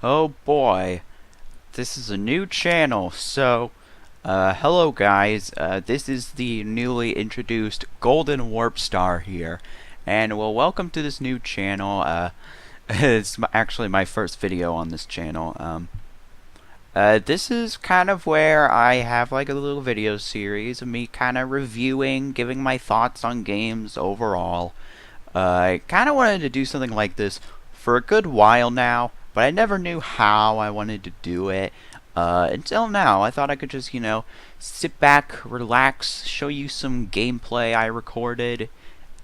Oh boy, this is a new channel, so, hello guys, this is the newly introduced Golden Warpstar here, and well, welcome to this new channel. It's actually my first video on this channel. This is kind of where I have like a little video series of me kind of reviewing, giving my thoughts on games overall. I kind of wanted to do something like this for a good while now, but I never knew how I wanted to do it. Until now, I thought I could just, sit back, relax, show you some gameplay I recorded,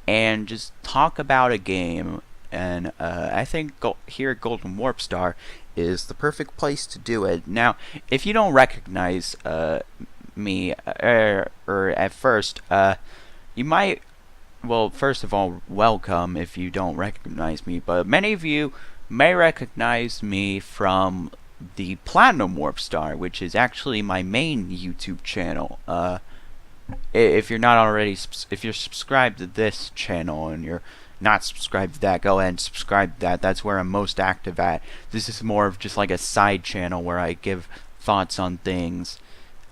and just talk about a game. And I think here at Golden Warpstar is the perfect place to do it. Now, if you don't recognize me, or at first, you might. Well, first of all, welcome if you don't recognize me, but many of you may recognize me from the Platinum Warpstar, which is actually my main YouTube channel. If you're not already, if you're subscribed to this channel and you're not subscribed to that, go ahead and subscribe to that. That's where I'm most active at. This is more of just like a side channel where I give thoughts on things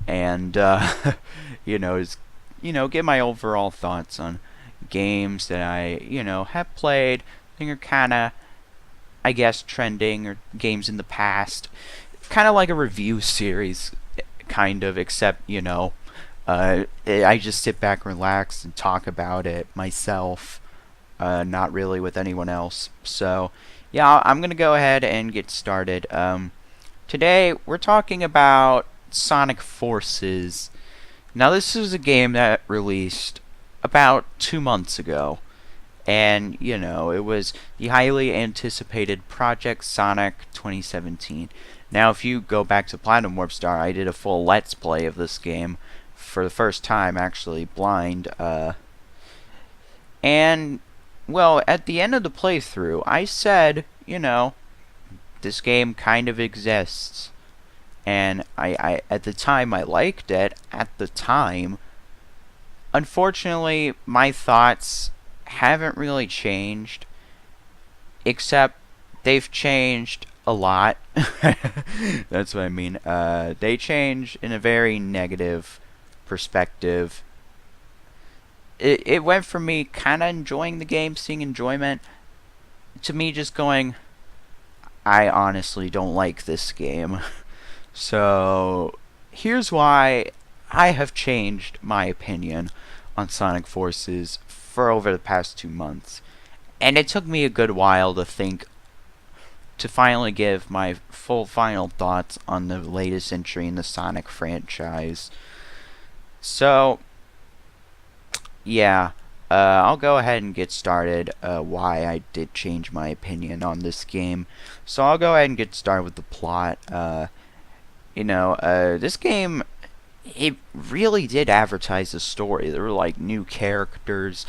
and, give my overall thoughts on games that I, have played. I think are kind of, I guess, trending, or games in the past. Kind of like a review series, kind of, except, I just sit back, relax, and talk about it myself, not really with anyone else. So, yeah, I'm going to go ahead and get started. Today, we're talking about Sonic Forces. Now, this is a game that released about 2 months ago, and it was the highly anticipated Project Sonic 2017. Now, if you go back to Platinum Warpstar, I did a full Let's Play of this game for the first time, actually blind, and well, at the end of the playthrough, I said, this game kind of exists, and I at the time I liked it. At the time, unfortunately, my thoughts haven't really changed, except they've changed a lot. That's what I mean. They change in a very negative perspective. It went from me kind of enjoying the game, seeing enjoyment, to me just going, I honestly don't like this game. So, here's why I have changed my opinion on Sonic Forces for over the past 2 months. And it took me a good while to think, to finally give my full final thoughts on the latest entry in the Sonic franchise. So, yeah, I'll go ahead and get started why I did change my opinion on this game. So I'll go ahead and get started with the plot. This game, it really did advertise the story. There were like new characters,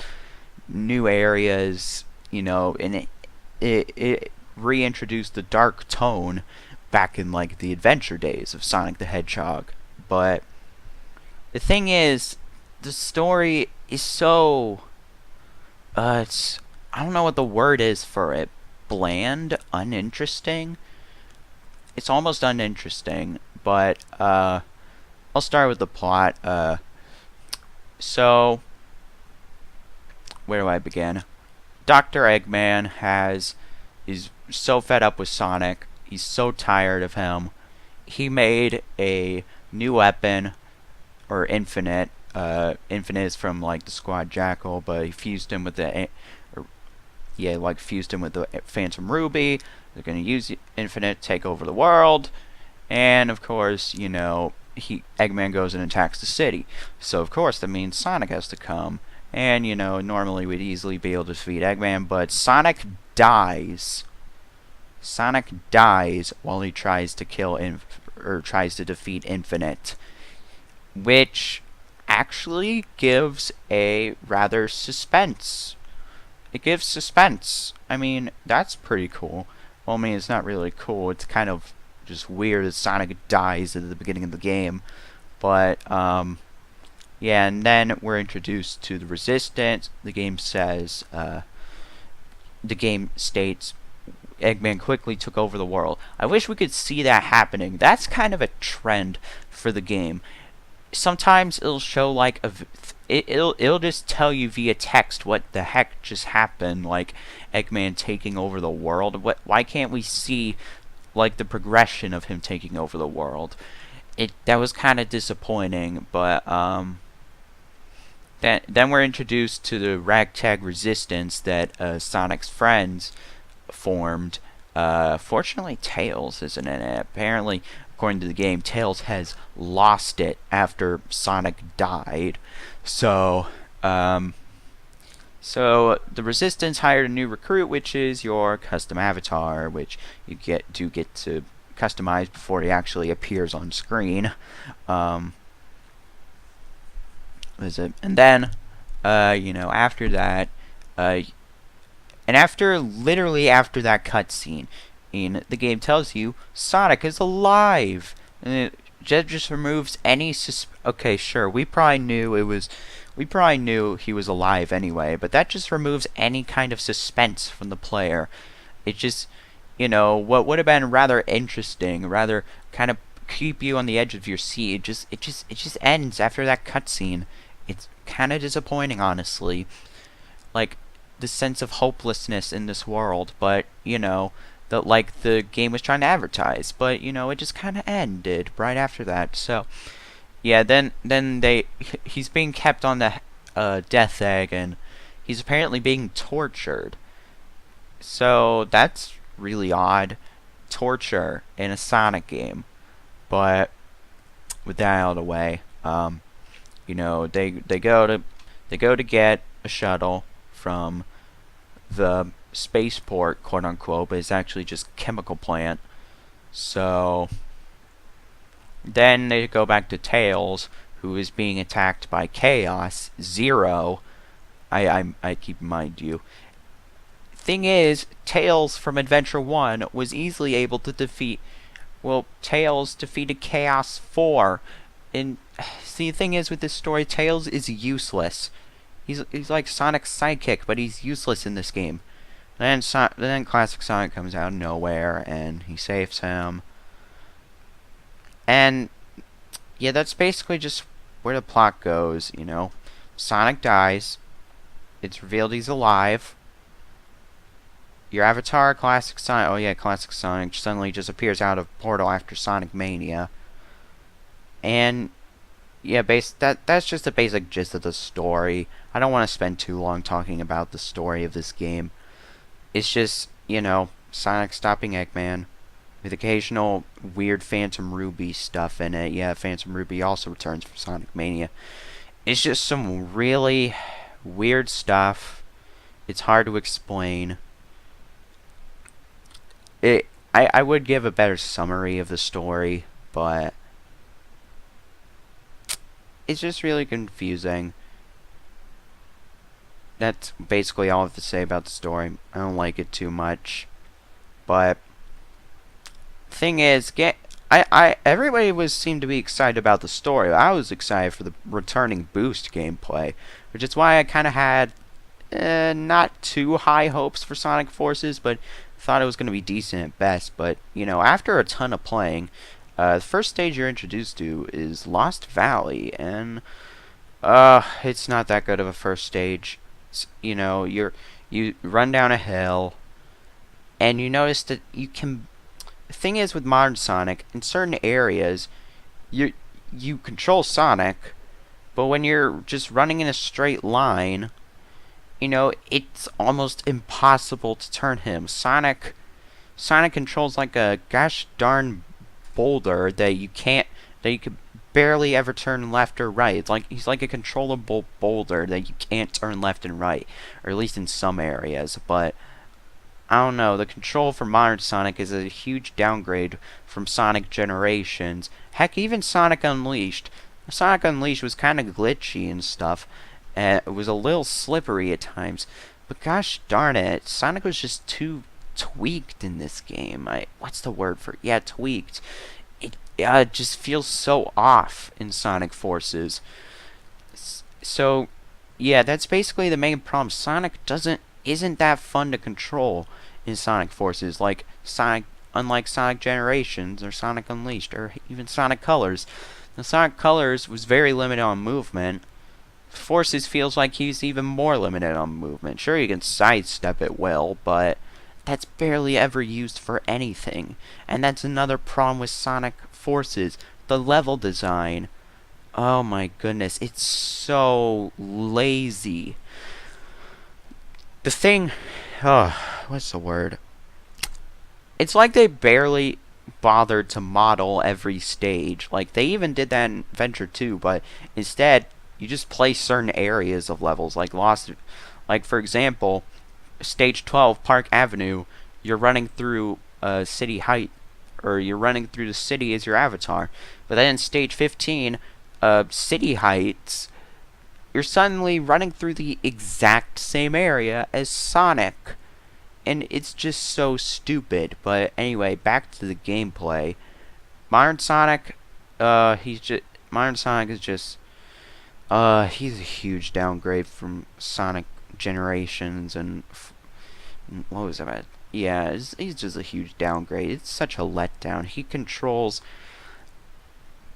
new areas, and it reintroduced the dark tone back in like the adventure days of Sonic the Hedgehog. But the thing is, the story is so I don't know what the word is for it. Bland, uninteresting. It's almost uninteresting, but I'll start with the plot. So, where do I begin? Dr. Eggman is so fed up with Sonic. He's so tired of him. He made a new weapon, or Infinite. Infinite is from like the Squad Jackal, but he fused him with fused him with the Phantom Ruby. They're gonna use Infinite, take over the world, and of course, Eggman goes and attacks the city. So of course that means Sonic has to come, and normally we'd easily be able to defeat Eggman, but Sonic dies. Sonic dies while he tries to tries to defeat Infinite, which actually gives a rather suspense. It gives suspense. I mean, that's pretty cool. Well, I mean, it's not really cool. It's kind of just weird that Sonic dies at the beginning of the game. But, yeah, and then we're introduced to the Resistance. The game says, the game states, Eggman quickly took over the world. I wish we could see that happening. That's kind of a trend for the game. Sometimes it'll show like it'll just tell you via text what the heck just happened, like Eggman taking over the world. Why can't we see like the progression of him taking over the world? That was kind of disappointing, but then we're introduced to the ragtag resistance that Sonic's friends formed. Fortunately, Tails isn't in it. Apparently, according to the game, Tails has lost it after Sonic died. So the Resistance hired a new recruit, which is your custom avatar, which you get to customize before he actually appears on screen. And then, after that, literally after that cutscene, the game tells you Sonic is alive, and it just removes any okay, sure, we probably knew he was alive anyway, but that just removes any kind of suspense from the player. It just, what would have been rather interesting, rather kind of keep you on the edge of your seat, it just ends after that cutscene. It's kind of disappointing, honestly. Like, the sense of hopelessness in this world, but, that the game was trying to advertise, but, it just kind of ended right after that. So, yeah, then he's being kept on the death egg, and he's apparently being tortured. So, that's really odd. Torture in a Sonic game. But, with that out of the way, they go to get a shuttle from the spaceport, quote unquote, but it's actually just chemical plant. So then they go back to Tails, who is being attacked by Chaos Zero. I keep in mind you. Thing is, Tails from Adventure 1 was easily able to defeat. Well, Tails defeated Chaos 4. And see, the thing is with this story, Tails is useless. He's like Sonic's sidekick, but he's useless in this game. Then Classic Sonic comes out of nowhere, and he saves him. And yeah, that's basically just where the plot goes. Sonic dies. It's revealed he's alive. Your avatar, Classic Sonic. Oh yeah, Classic Sonic suddenly just appears out of portal after Sonic Mania. And yeah, that's just the basic gist of the story. I don't want to spend too long talking about the story of this game. It's just, Sonic stopping Eggman with occasional weird Phantom Ruby stuff in it. Yeah, Phantom Ruby also returns for Sonic Mania. It's just some really weird stuff. It's hard to explain. I would give a better summary of the story, but it's just really confusing. That's basically all I have to say about the story. I don't like it too much. But thing is, everybody seemed to be excited about the story. I was excited for the returning Boost gameplay, which is why I kind of had not too high hopes for Sonic Forces, but thought it was going to be decent at best. But after a ton of playing, the first stage you're introduced to is Lost Valley, and it's not that good of a first stage. You run down a hill, and you notice that you can. The thing is with modern Sonic, in certain areas, you control Sonic, but when you're just running in a straight line, it's almost impossible to turn him. Sonic controls like a gosh darn boulder that you could barely ever turn left or right. He's like a controllable boulder that you can't turn left and right, or at least in some areas. But I don't know, the control for modern Sonic is a huge downgrade from Sonic Generations. Heck, even Sonic Unleashed. Sonic Unleashed was kind of glitchy and stuff. It was a little slippery at times. But gosh darn it, Sonic was just too tweaked in this game. What's the word for it? Yeah, tweaked. It just feels so off in Sonic Forces. So, yeah, that's basically the main problem. Sonic isn't that fun to control in Sonic Forces, like unlike Sonic Generations or Sonic Unleashed or even Sonic Colors. The Sonic Colors was very limited on movement. Forces feels like he's even more limited on movement. Sure, you can sidestep at will, but that's barely ever used for anything. And that's another problem with Sonic Forces. The level design. Oh my goodness, it's so lazy. The thing... Oh, what's the word? It's like they barely bothered to model every stage. Like, they even did that in Adventure 2, but instead, you just play certain areas of levels. Like, for example, Stage 12, Park Avenue, you're running through City Height, or you're running through the city as your avatar. But then in Stage 15, City Heights, you're suddenly running through the exact same area as Sonic. And it's just so stupid. But anyway, back to the gameplay. Modern Sonic is just... he's a huge downgrade from Sonic Generations and... what was that? Yeah, he's just a huge downgrade. It's such a letdown. He controls...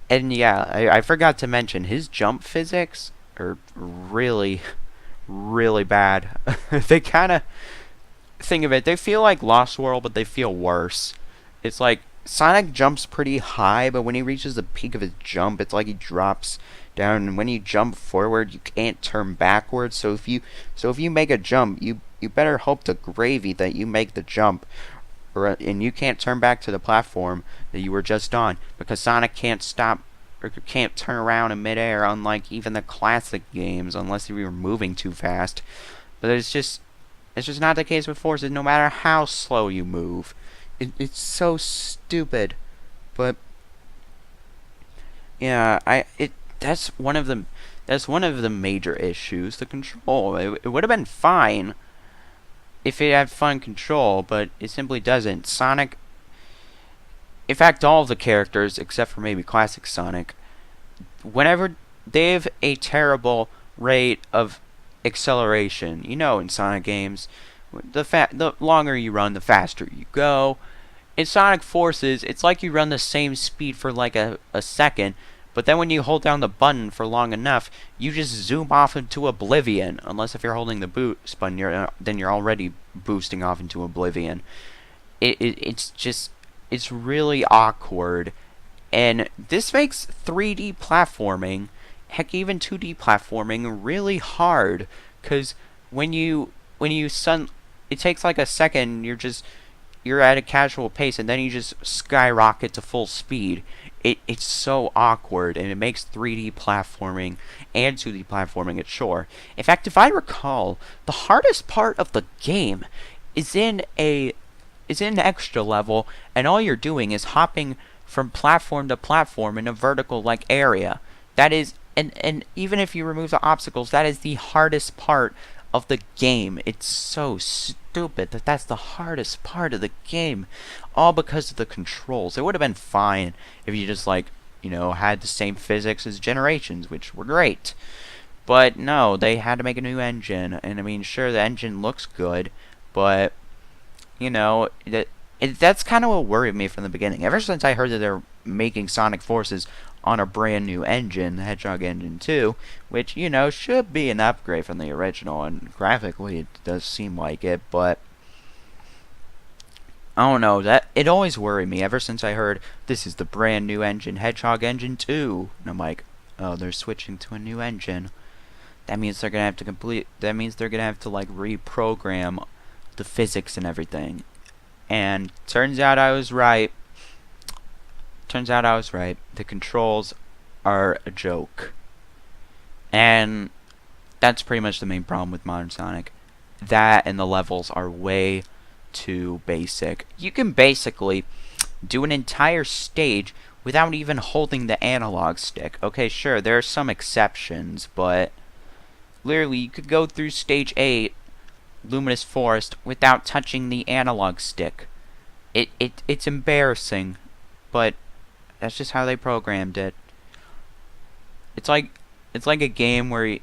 And yeah, I forgot to mention, his jump physics are really, really bad. They kind of... Think of it, they feel like Lost World, but they feel worse. It's like, Sonic jumps pretty high, but when he reaches the peak of his jump, it's like he drops down, and when you jump forward, you can't turn backwards. So if you make a jump, you better hope to gravy that you make the jump, and you can't turn back to the platform that you were just on, because Sonic can't stop or can't turn around in midair, unlike even the classic games, unless you were moving too fast. But it's just not the case with Forces. No matter how slow you move, it's so stupid. But yeah, that's one of the major issues. The control. It would have been fine if it had fun control, but it simply doesn't. Sonic, in fact, all of the characters except for maybe Classic Sonic, whenever they have a terrible rate of acceleration. You know, in Sonic games, the longer you run, the faster you go. In Sonic Forces, it's like you run the same speed for like a second, but then when you hold down the button for long enough, you just zoom off into oblivion. Unless if you're holding the boost button, then you're already boosting off into oblivion. It's really awkward, and this makes 3D platforming, heck, even 2D platforming, really hard. Cause it takes like a second. You're at a casual pace, and then you just skyrocket to full speed. It's so awkward, and it makes 3D platforming and 2D platforming a chore. In fact, if I recall, the hardest part of the game is in an extra level, and all you're doing is hopping from platform to platform in a vertical like area. That is, and even if you remove the obstacles, that is the hardest part of the game. It's so stupid that that's the hardest part of the game, all because of the controls. It would have been fine if you just had the same physics as Generations, which were great. But no, they had to make a new engine, and I mean, sure, the engine looks good, but that's kind of what worried me from the beginning. Ever since I heard that they're making Sonic Forces on a brand new engine, the Hedgehog Engine 2, which, should be an upgrade from the original, and graphically it does seem like it, but I don't know, that it always worried me ever since I heard this is the brand new engine, Hedgehog Engine 2, and I'm like, oh, they're switching to a new engine. That means they're gonna have to reprogram the physics and everything. And turns out I was right. The controls are a joke. And that's pretty much the main problem with modern Sonic. That and the levels are way too basic. You can basically do an entire stage without even holding the analog stick. Okay, sure, there are some exceptions, but literally you could go through stage 8, Luminous Forest, without touching the analog stick. It's embarrassing, but that's just how they programmed it. It's like a game where you're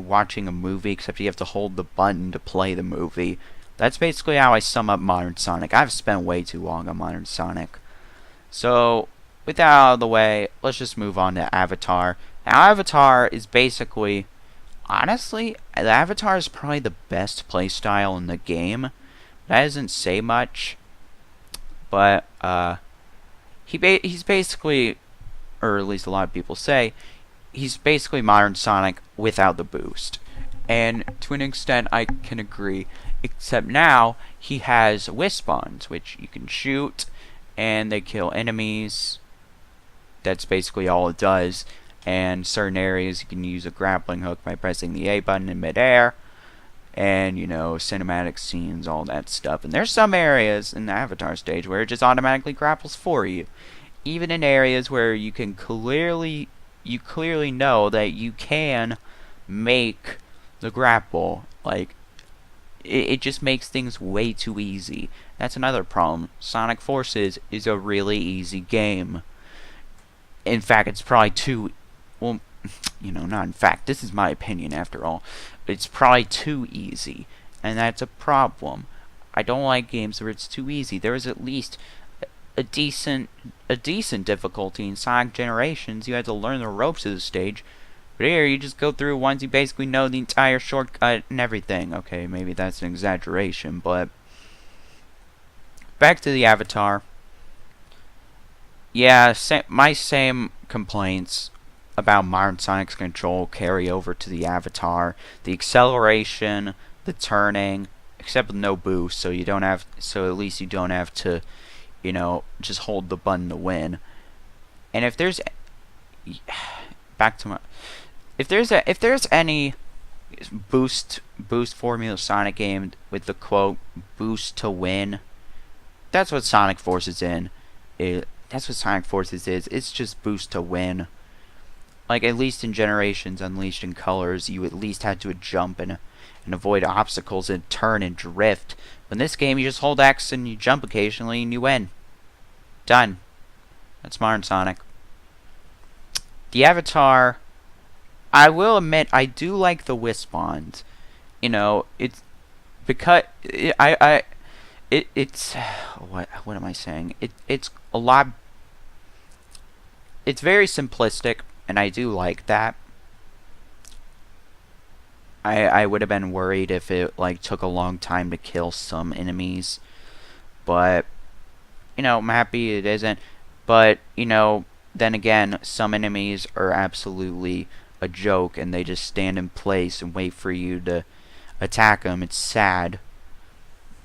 watching a movie, except you have to hold the button to play the movie. That's basically how I sum up Modern Sonic. I've spent way too long on Modern Sonic. So, with that out of the way, let's just move on to Avatar. Now, Avatar is basically, honestly, the Avatar is probably the best playstyle in the game. That doesn't say much, but he's basically, or at least a lot of people say, he's basically Modern Sonic without the boost. And to an extent, I can agree. Except now, he has Wispons, which you can shoot, and they kill enemies. That's basically all it does. And certain areas, you can use a grappling hook by pressing the A button in midair. And, you know, cinematic scenes, all that stuff. And there's some areas in the Avatar stage where it just automatically grapples for you. Even in areas where you can clearly know that you can make the grapple. Like, it just makes things way too easy. That's another problem. Sonic Forces is a really easy game. In fact, it's probably too... Well, you know, not in fact. This is my opinion, after all. It's probably too easy. And that's a problem. I don't like games where it's too easy. There is at least a decent difficulty in Sonic Generations. You had to learn the ropes of the stage. But here, you just go through once you basically know the entire shortcut and everything. Okay, maybe that's an exaggeration, but... Back to the Avatar. Yeah, my same complaints about Modern Sonic's control carry over to the Avatar. The acceleration, the turning, except with no boost, so you don't have... So at least you don't have to, you know, just hold the button to win. And if there's... Back to my... If there's any boost Formula Sonic game with the quote "boost to win," that's what Sonic Forces that's what Sonic Forces is. It's just boost to win. Like, at least in Generations Unleashed in Colors, you at least had to jump and avoid obstacles and turn and drift. But in this game, you just hold X and you jump occasionally and you win. Done. That's Modern Sonic. The Avatar. I will admit, I do like the Wispons. You know, it's because it's what am I saying? It's a lot. It's very simplistic, and I do like that. I would have been worried if it like took a long time to kill some enemies, but you know, I'm happy it isn't. But you know, then again, some enemies are absolutely a joke and they just stand in place and wait for you to attack them. It's sad,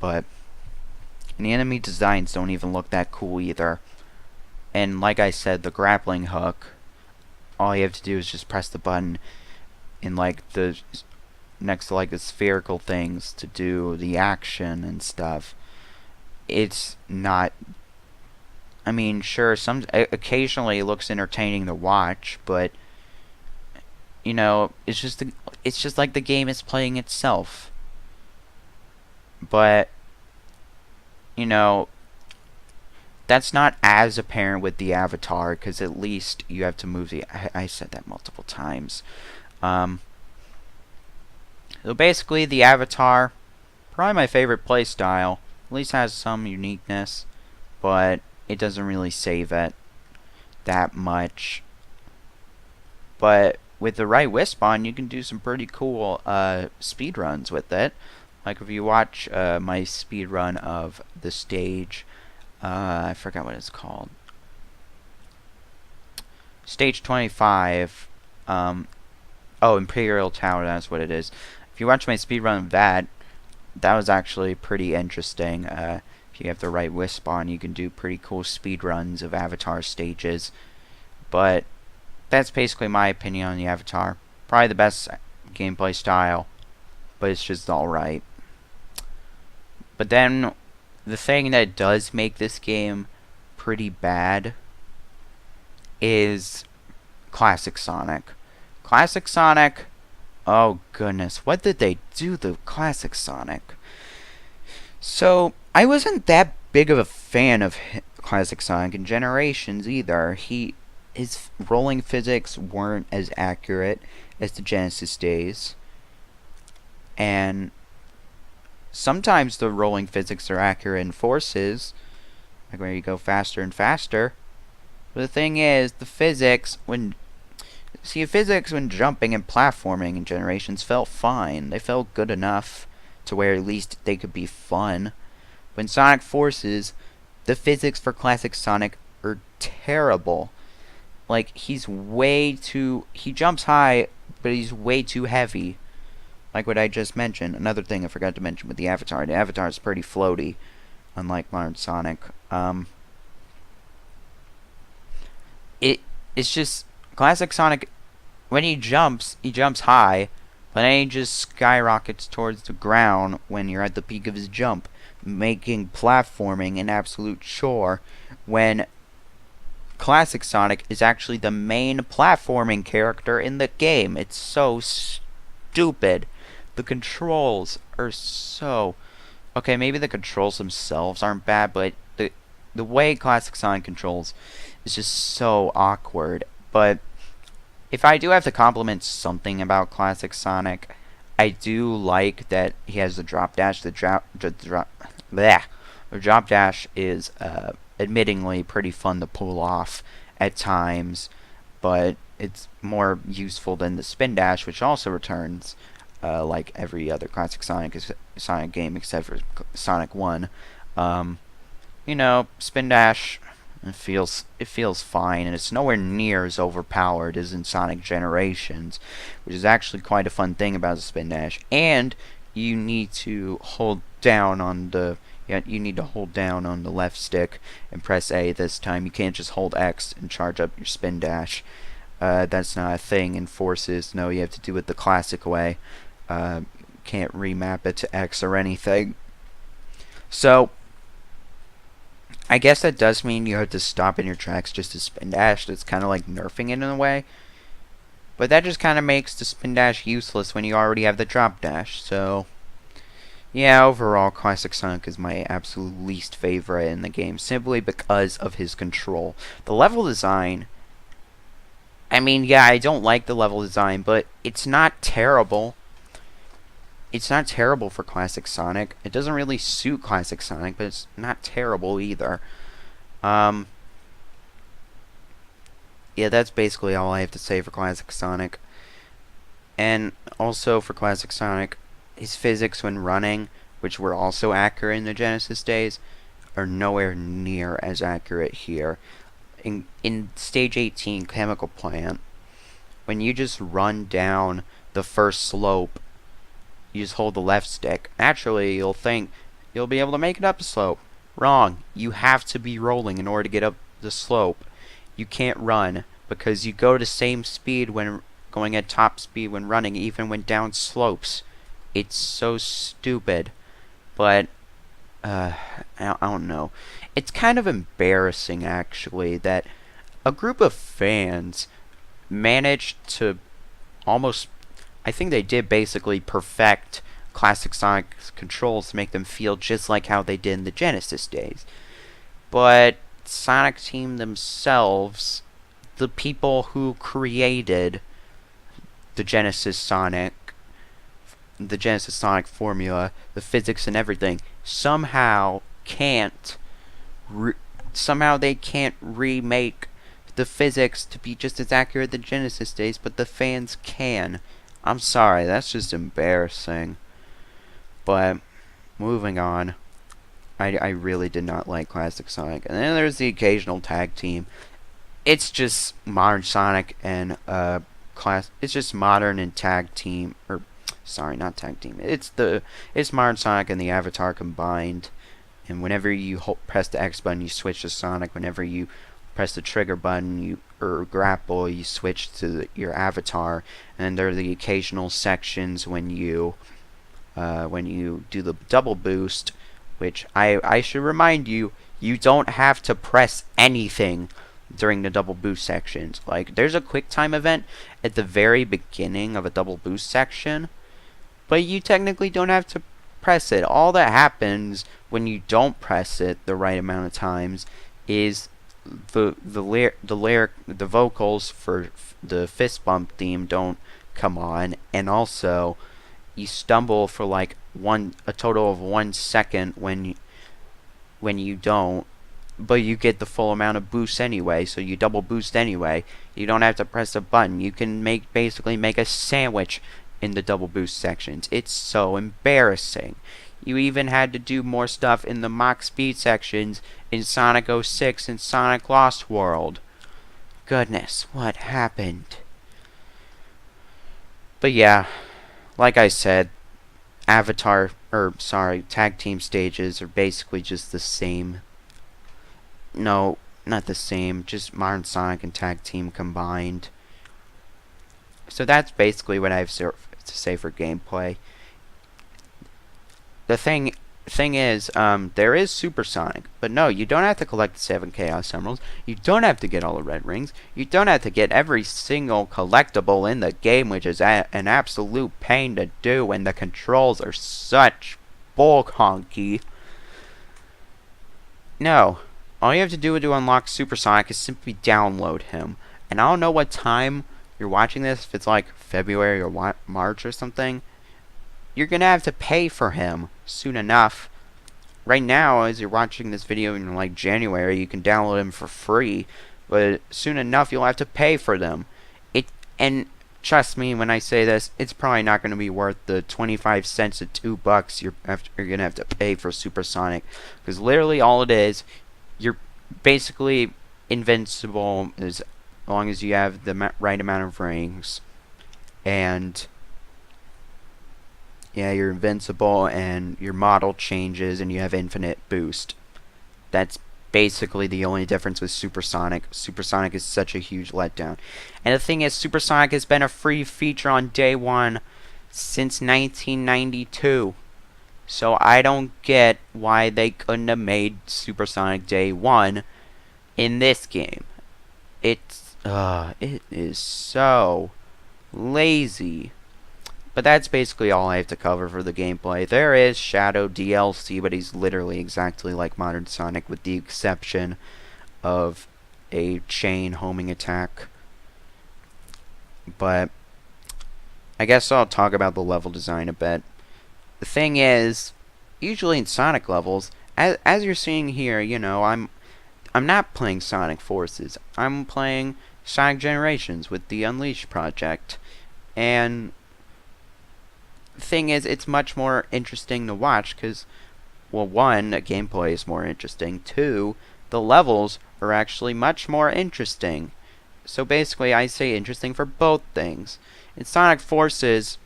but the enemy designs don't even look that cool either. And like I said, the grappling hook, all you have to do is just press the button in like the next to like the spherical things to do the action and stuff. It's not, I mean, sure, occasionally it looks entertaining to watch, but you know, it's just like the game is playing itself. But you know, that's not as apparent with the Avatar, because at least you have to move the... I said that multiple times. So basically, the Avatar, probably my favorite playstyle. At least has some uniqueness, but it doesn't really save it that much. But with the right Wispon, you can do some pretty cool speedruns with it. Like if you watch my speedrun of the stage, I forgot what it's called. Stage 25. Oh, Imperial Tower, that's what it is. If you watch my speedrun of that, that was actually pretty interesting. If you have the right Wispon, you can do pretty cool speedruns of Avatar stages. But that's basically my opinion on the Avatar. Probably the best gameplay style, but it's just alright. But then, the thing that does make this game pretty bad is Classic Sonic. Classic Sonic, oh goodness, what did they do to Classic Sonic? So, I wasn't that big of a fan of Classic Sonic in Generations either. His rolling physics weren't as accurate as the Genesis days. And sometimes the rolling physics are accurate in forces, like where you go faster and faster. But the thing is, the physics when jumping and platforming in Generations felt fine. They felt good enough to where at least they could be fun. When Sonic Forces, the physics for classic Sonic are terrible. Like, he jumps high, but he's way too heavy. Like what I just mentioned. Another thing I forgot to mention with the Avatar. The Avatar is pretty floaty, unlike modern Sonic. It's just classic Sonic. When he jumps high, but then he just skyrockets towards the ground when you're at the peak of his jump, making platforming an absolute chore. When classic Sonic is actually the main platforming character in the game. It's so stupid. The controls are so... Okay, maybe the controls themselves aren't bad, but the way classic Sonic controls is just so awkward. But if I do have to compliment something about classic Sonic, I do like that he has the drop dash. The drop dash is admittingly pretty fun to pull off at times, but it's more useful than the spin dash, which also returns like every other classic Sonic game except for Sonic 1. Spin dash, it feels fine, and it's nowhere near as overpowered as in Sonic Generations, which is actually quite a fun thing about the spin dash. And you need to hold down on the left stick and press A this time. You can't just hold X and charge up your spin dash. That's not a thing in Forces. No, you have to do it the classic way. Can't remap it to X or anything. So I guess that does mean you have to stop in your tracks just to spin dash. That's kind of like nerfing it in a way. But that just kind of makes the spin dash useless when you already have the drop dash. So yeah, overall, Classic Sonic is my absolute least favorite in the game, simply because of his control. The level design, I mean, yeah, I don't like the level design, but it's not terrible. It's not terrible for Classic Sonic. It doesn't really suit Classic Sonic, but it's not terrible either. Yeah, that's basically all I have to say for Classic Sonic. And also for Classic Sonic, his physics when running, which were also accurate in the Genesis days, are nowhere near as accurate here. In Stage 18, Chemical Plant, when you just run down the first slope, you just hold the left stick. Naturally, you'll think you'll be able to make it up the slope. Wrong. You have to be rolling in order to get up the slope. You can't run, because you go to same speed when going at top speed when running, even when down slopes. It's so stupid. But I don't know. It's kind of embarrassing, actually, that a group of fans managed to almost... I think they did basically perfect Classic Sonic's controls to make them feel just like how they did in the Genesis days. But Sonic Team themselves, the people who created the Genesis Sonic formula, the physics and everything, somehow they can't remake the physics to be just as accurate as the Genesis days, but the fans can. I'm sorry, that's just embarrassing. But moving on, I really did not like Classic Sonic. And then there's the occasional tag team. It's just modern Sonic and it's just modern and tag team, or sorry, not tag team. It's modern Sonic and the Avatar combined. And whenever you press the X button, you switch to Sonic. Whenever you press the trigger button, or grapple, you switch to your Avatar. And there are the occasional sections when you do the double boost, which I should remind you, you don't have to press anything during the double boost sections. Like, there's a quick time event at the very beginning of a double boost section, but you technically don't have to press it. All that happens when you don't press it the right amount of times is the vocals for the fist bump theme don't come on, and also you stumble for like a total of 1 second when you don't, but you get the full amount of boost anyway, so you double boost anyway. You don't have to press a button. You can basically make a sandwich in the double boost sections. It's so embarrassing. You even had to do more stuff in the Mach speed sections in Sonic 06 and Sonic Lost World. Goodness, what happened? But yeah, like I said, tag team stages are basically just the same. No, not the same, just Modern Sonic and tag team combined. So that's basically what I have to say for gameplay. The thing is, there is Supersonic, but no, you don't have to collect the 7 Chaos Emeralds. You don't have to get all the red rings. You don't have to get every single collectible in the game, which is an absolute pain to do, and the controls are such bull honky. No, all you have to do to unlock Supersonic is simply download him. And I don't know what time you're watching this, if it's like February or March or something. You're gonna have to pay for him soon enough. Right now, as you're watching this video in like January, you can download him for free, but soon enough you'll have to pay for them. And trust me when I say this, it's probably not going to be worth the 25 cents to $2 you're gonna have to pay for Supersonic, because literally all it is, you're basically invincible as long as you have the right amount of rings, and yeah, you're invincible, and your model changes, and you have infinite boost. That's basically the only difference with Supersonic. Supersonic is such a huge letdown. And the thing is, Supersonic has been a free feature on day one since 1992. So I don't get why they couldn't have made Supersonic day one in this game. It is so lazy. But that's basically all I have to cover for the gameplay. There is Shadow DLC, but he's literally exactly like Modern Sonic, with the exception of a chain homing attack. But I guess I'll talk about the level design a bit. The thing is, usually in Sonic levels, as you're seeing here, you know, I'm not playing Sonic Forces. I'm playing Sonic Generations with the Unleashed project, and the thing is, it's much more interesting to watch because, well, one, the gameplay is more interesting. Two, the levels are actually much more interesting. So basically, I say interesting for both things. In Sonic Forces,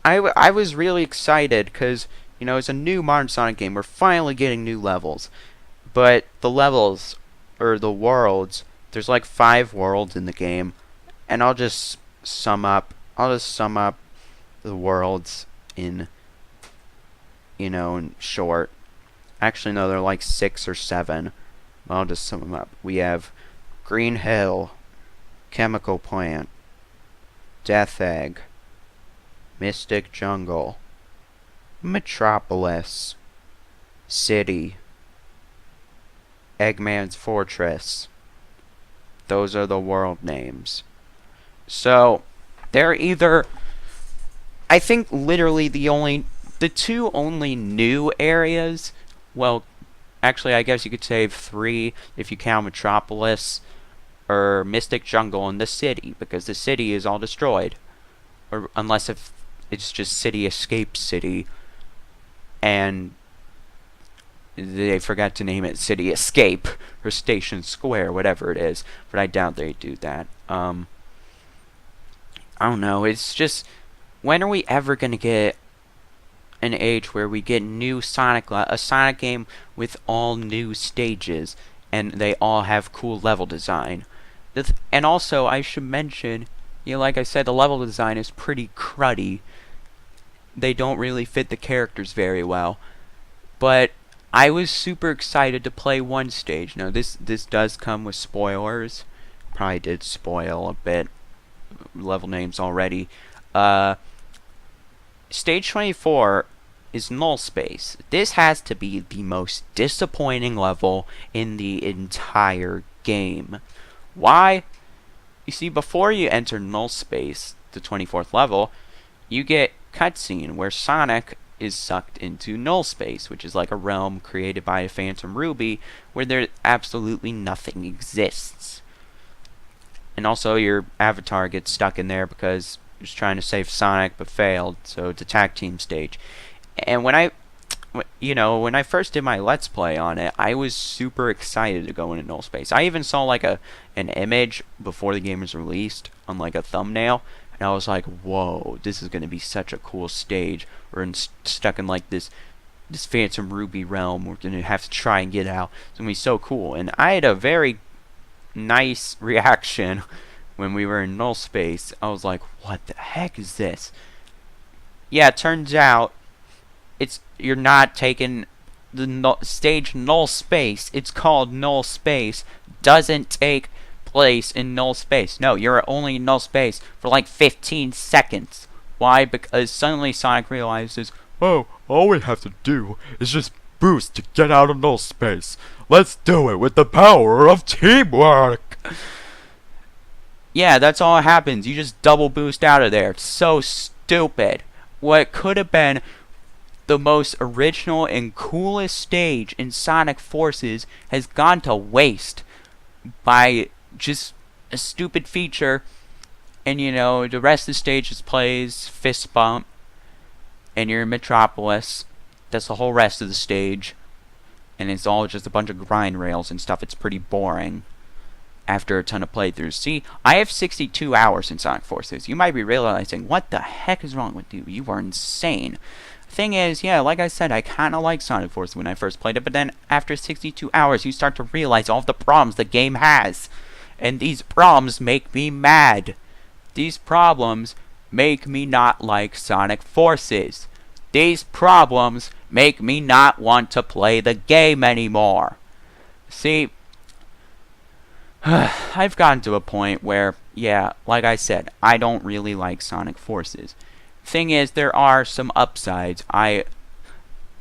I was really excited because, you know, it's a new Modern Sonic game. We're finally getting new levels. But the levels, or the worlds, there's like 5 worlds in the game. And I'll just sum up the worlds in, you know, in short. Actually, no, they're like 6 or 7. I'll just sum them up. We have Green Hill, Chemical Plant, Death Egg, Mystic Jungle, Metropolis, City, Eggman's Fortress. Those are the world names. So, they're either, I think literally the two only new areas, well, actually I guess you could say 3 if you count Metropolis, or Mystic Jungle, and the city, because the city is all destroyed. Or unless if it's just City Escape City, and they forgot to name it City Escape, or Station Square, whatever it is, but I doubt they do that. I don't know, it's just, when are we ever gonna get an age where we get a Sonic game with all new stages, and they all have cool level design? And also, I should mention, you know, like I said, the level design is pretty cruddy. They don't really fit the characters very well. But I was super excited to play one stage. Now, this does come with spoilers. Probably did spoil a bit level names already. Stage 24 is Null Space. This has to be the most disappointing level in the entire game. Why? You see, before you enter Null Space, the 24th level, you get cutscene where Sonic is sucked into null space, which is like a realm created by a Phantom Ruby where there absolutely nothing exists. And also your avatar gets stuck in there because he was trying to save Sonic but failed, so it's a tag team stage. And when I first did my Let's Play on it, I was super excited to go into null space. I even saw like an image before the game was released on like a thumbnail, and I was like, whoa, this is going to be such a cool stage. We're stuck in like this Phantom Ruby realm. We're going to have to try and get out. It's going to be so cool. And I had a very nice reaction when we were in null space. I was like, what the heck is this? Yeah, it turns out you're not taking the stage null space. It's called null space. Doesn't take place in null space. No, you're only in null space for like 15 seconds. Why? Because suddenly Sonic realizes, oh, all we have to do is just boost to get out of null space. Let's do it with the power of teamwork. Yeah, that's all that happens. You just double boost out of there. It's so stupid. What could have been the most original and coolest stage in Sonic Forces has gone to waste by just a stupid feature. And the rest of the stage just plays Fist Bump, and you're in Metropolis. That's the whole rest of the stage, and it's all just a bunch of grind rails and stuff. It's pretty boring after a ton of playthroughs. See, I have 62 hours in Sonic Forces. You might be realizing, what the heck is wrong with you? You are insane. Thing is, yeah, like I said, I kind of like Sonic Forces when I first played it, but then after 62 hours, you start to realize all of the problems the game has. And these problems make me mad. These problems make me not like Sonic Forces. These problems make me not want to play the game anymore. See, I've gotten to a point where, yeah, like I said, I don't really like Sonic Forces. Thing is, there are some upsides. A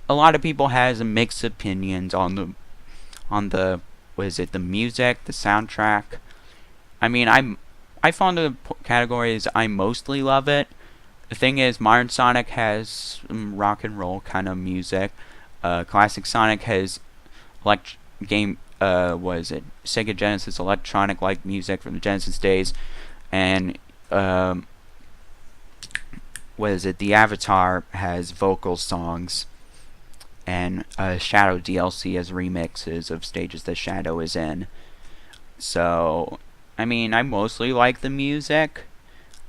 lot of people has mixed opinions on the the music, the soundtrack. I mean, I fall into the categories I mostly love it. The thing is, modern Sonic has some rock and roll kind of music. Classic Sonic has Sega Genesis electronic like music from the Genesis days, and the Avatar has vocal songs, and Shadow DLC has remixes of stages that Shadow is in. So, I mean, I mostly like the music.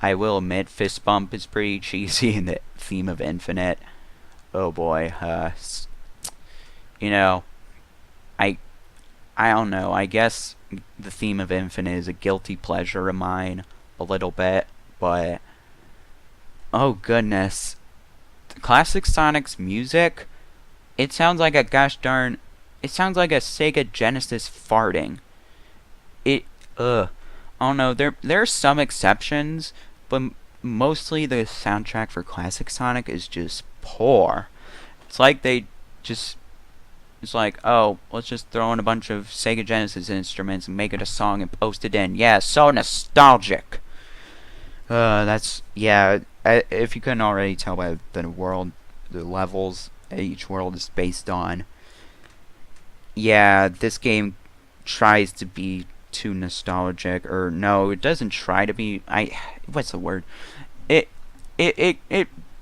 I will admit, Fist Bump is pretty cheesy in the theme of Infinite. Oh boy, I don't know. I guess the theme of Infinite is a guilty pleasure of mine, a little bit, but oh goodness, classic Sonic's music, it sounds like a Sega Genesis farting. I don't know, there are some exceptions, but mostly the soundtrack for classic Sonic is just poor. It's like oh, let's just throw in a bunch of Sega Genesis instruments and make it a song and post it in. Yeah, so nostalgic. If you couldn't already tell by the levels each world is based on, yeah, this game tries to be too nostalgic, or no, it doesn't try to be. What's the word? It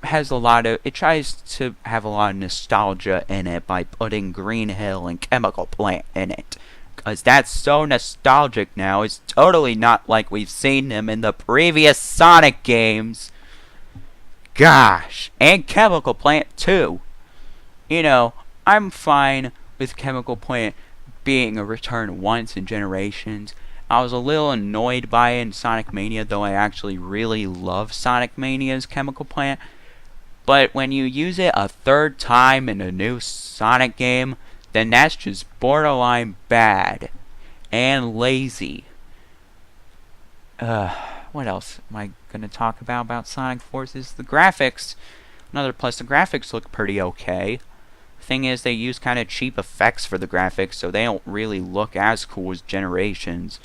has it tries to have a lot of nostalgia in it by putting Green Hill and Chemical Plant in it. Because that's so nostalgic now. It's totally not like we've seen them in the previous Sonic games. Gosh. And Chemical Plant too. I'm fine with Chemical Plant being a return once in Generations. I was a little annoyed by it in Sonic Mania, though I actually really love Sonic Mania's Chemical Plant. But when you use it a third time in a new Sonic game, then that's just borderline bad and lazy. What else am I going to talk about Sonic Forces? The graphics. Another plus, the graphics look pretty okay. Thing is, they use kind of cheap effects for the graphics, so they don't really look as cool as Generations.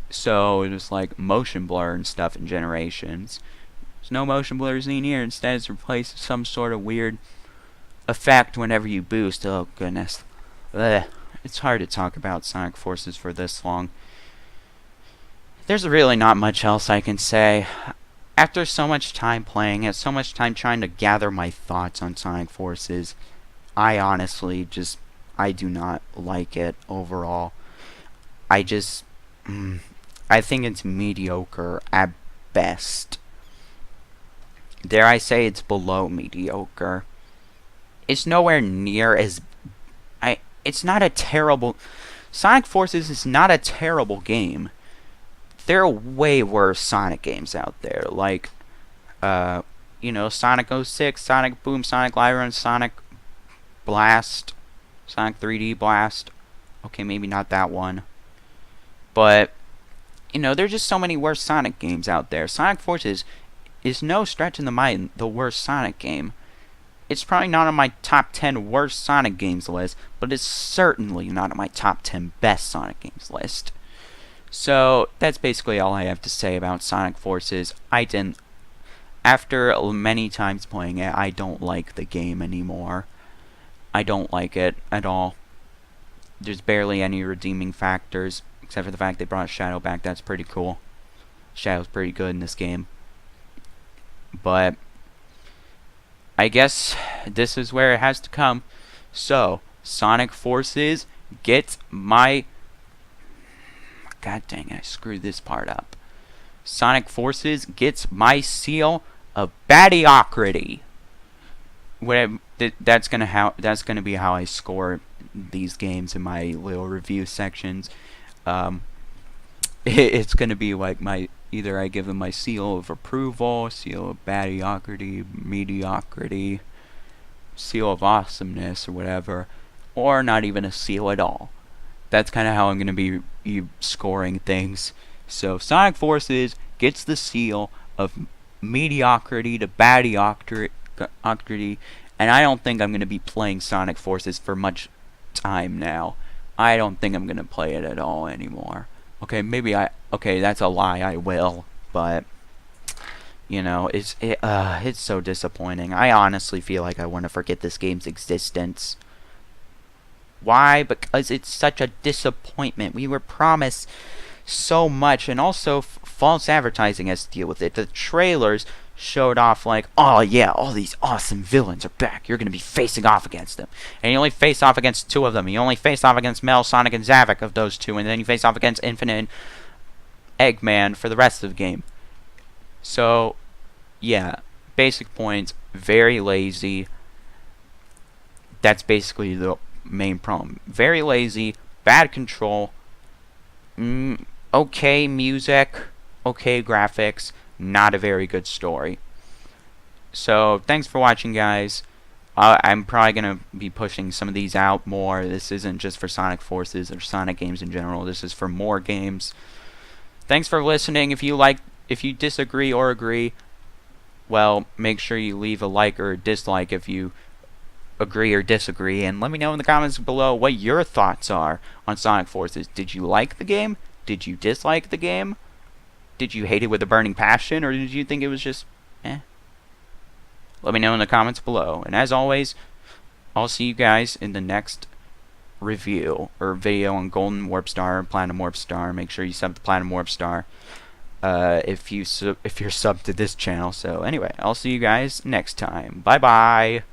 So, it's like motion blur and stuff in Generations. There's no motion blur seen here. Instead, it's replaced with some sort of weird effect whenever you boost. Oh, goodness. Ugh. It's hard to talk about Sonic Forces for this long. There's really not much else I can say. After so much time playing it, so much time trying to gather my thoughts on Sonic Forces, I honestly just, I do not like it overall. I just, I think it's mediocre at best. Dare I say it's below mediocre. It's nowhere near as, it's not a terrible, Sonic Forces is not a terrible game. There are way worse Sonic games out there, like, you know, Sonic 06, Sonic Boom, Sonic Live Run, Sonic Blast, Sonic 3D Blast. Okay, maybe not that one. But, you know, there's just so many worse Sonic games out there. Sonic Forces is no stretch in the mind the worst Sonic game. It's probably not on my top 10 worst Sonic games list, but it's certainly not on my top 10 best Sonic games list. So, that's basically all I have to say about Sonic Forces. After many times playing it, I don't like the game anymore. I don't like it at all. There's barely any redeeming factors, except for the fact they brought Shadow back. That's pretty cool. Shadow's pretty good in this game. But I guess this is where it has to come. So, Sonic Forces gets my... God dang it, I screwed this part up. Sonic Forces gets my seal of badiocrity. That's gonna be how I score these games in my little review sections. It's gonna be like either I give them my seal of approval, seal of badiocrity, mediocrity, seal of awesomeness, or whatever, or not even a seal at all. That's kind of how I'm gonna be scoring things. So Sonic Forces gets the seal of mediocrity to badiocrity, and I don't think I'm going to be playing Sonic Forces for much time now. I don't think I'm going to play it at all anymore. Okay, okay, that's a lie, I will, but, you know, it's so disappointing. I honestly feel like I want to forget this game's existence. Why? Because it's such a disappointment. We were promised so much, and also false advertising has to deal with it. The trailers showed off like, oh yeah, all these awesome villains are back. You're going to be facing off against them. And you only face off against two of them. You only face off against Mel, Sonic, and Zavok of those two, and then you face off against Infinite and Eggman for the rest of the game. So, yeah, basic points, very lazy. That's basically the main problem. Very lazy, bad control, okay music, okay graphics, not a very good story. So, thanks for watching, guys. I'm probably going to be pushing some of these out more. This isn't just for Sonic Forces or Sonic games in general. This is for more games. Thanks for listening. If you disagree or agree, well, make sure you leave a like or a dislike if you agree or disagree, and let me know in the comments below what your thoughts are on Sonic Forces. Did you like the game? Did you dislike the game? Did you hate it with a burning passion, or did you think it was just eh? Let me know in the comments below. And as always, I'll see you guys in the next review or video on Golden Warpstar, Platinum Warpstar. Make sure you sub to Platinum Warpstar if you're subbed to this channel. So anyway, I'll see you guys next time. Bye bye.